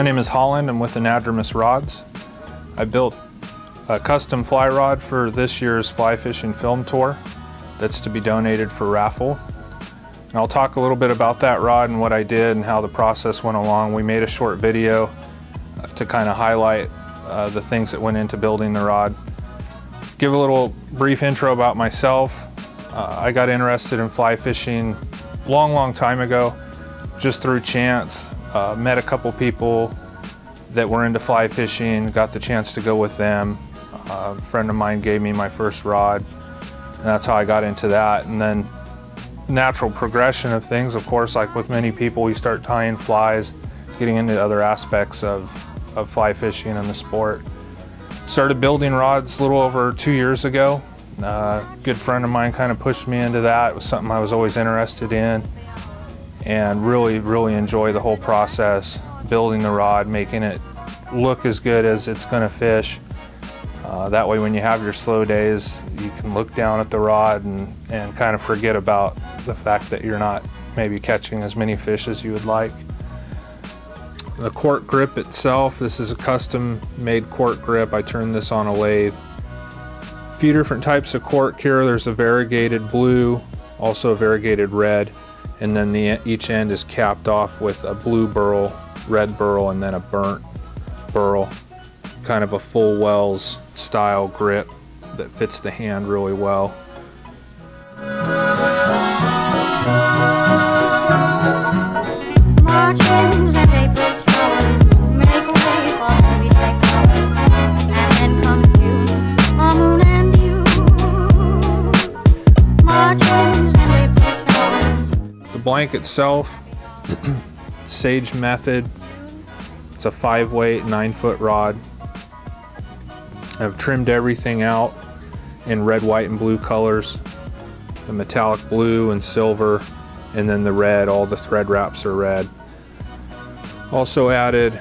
My name is Holland. I'm with Anadromous rods. I built a custom fly rod for this year's fly fishing film tour that's to be donated for raffle. And I'll talk a little bit about that rod and what I did and how the process went along. We made a short video to kind of highlight the things that went into building the rod. Give a little brief intro about myself. I got interested in fly fishing long time ago, just through chance. Met a couple people that were into fly fishing, got the chance to go with them. A friend of mine gave me my first rod, and that's how I got into that. And then natural progression of things, of course, like with many people, you start tying flies, getting into other aspects of fly fishing and the sport. Started building rods a little over 2 years ago. A good friend of mine kind of pushed me into that. It was something I was always interested in, and really enjoy the whole process, building the rod, making it look as good as it's going to fish. That way when you have your slow days, you can look down at the rod and kind of forget about the fact that you're not maybe catching as many fish as you would like. The cork grip itself, this is a custom made cork grip. I turned this on a lathe. A few different types of cork here. There's a variegated blue, also a variegated red, and then each end is capped off with a blue burl, red burl, and then a burnt burl. Kind of a full Wells style grip that fits the hand really well. The blank itself, Sage Method. It's a 5-weight, 9-foot rod. I've trimmed everything out in red, white, and blue colors. The metallic blue and silver, and then the red, all the thread wraps are red. Also added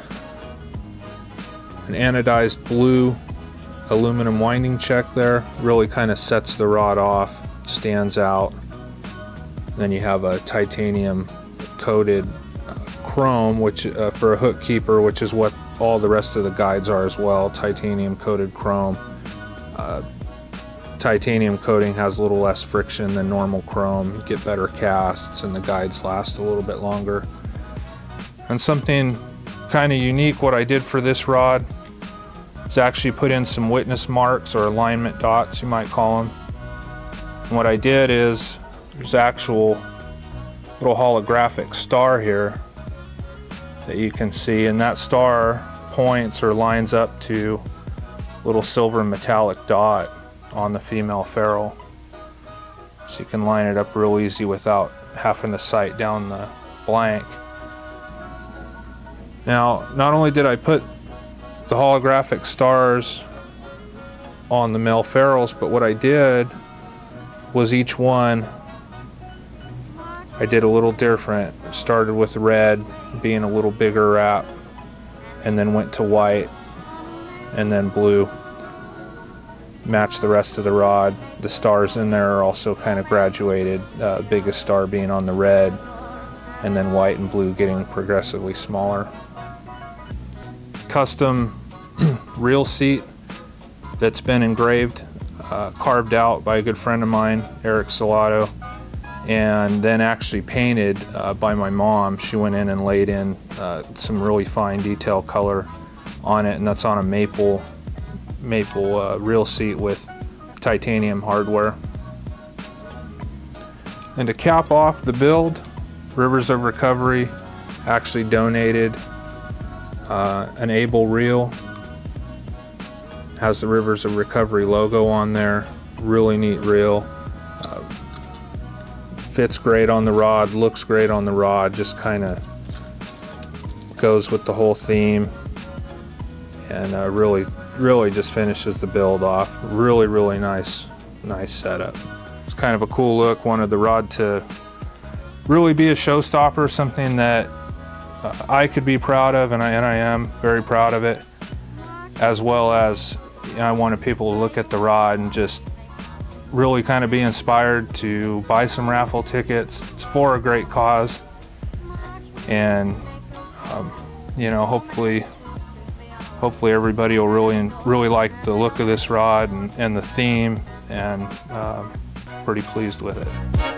an anodized blue aluminum winding check there. Really kind of sets the rod off, stands out. Then you have a titanium coated chrome, which for a hook keeper, which is what all the rest of the guides are as well. Titanium coated chrome. Titanium coating has a little less friction than normal chrome. You get better casts and the guides last a little bit longer. And something kind of unique, what I did for this rod is actually put in some witness marks, or alignment dots you might call them. And what I did is there's actual little holographic star here that you can see, and that star points or lines up to a little silver metallic dot on the female ferrule. So you can line it up real easy without having to sight down the blank. Now, not only did I put the holographic stars on the male ferrules, but what I did was each one I did a little different. Started with red, being a little bigger wrap, and then went to white, and then blue. Match the rest of the rod. The stars in there are also kind of graduated, biggest star being on the red, and then white and blue getting progressively smaller. Custom reel seat that's been engraved, carved out by a good friend of mine, Eric Salato, and then actually painted by my mom. She went in and laid in some really fine detail color on it, and that's on a maple reel seat with titanium hardware. And to cap off the build, Rivers of Recovery actually donated an Able reel. Has the Rivers of Recovery logo on there. Really neat reel. Fits great on the rod, looks great on the rod, just kind of goes with the whole theme, and really just finishes the build off. Really nice setup. It's kind of a cool look. Wanted the rod to really be a showstopper, something that I could be proud of, and I am very proud of it, as well as I wanted people to look at the rod and just really kind of be inspired to buy some raffle tickets. It's for a great cause, and you know, hopefully everybody will really like the look of this rod and the theme, and pretty pleased with it.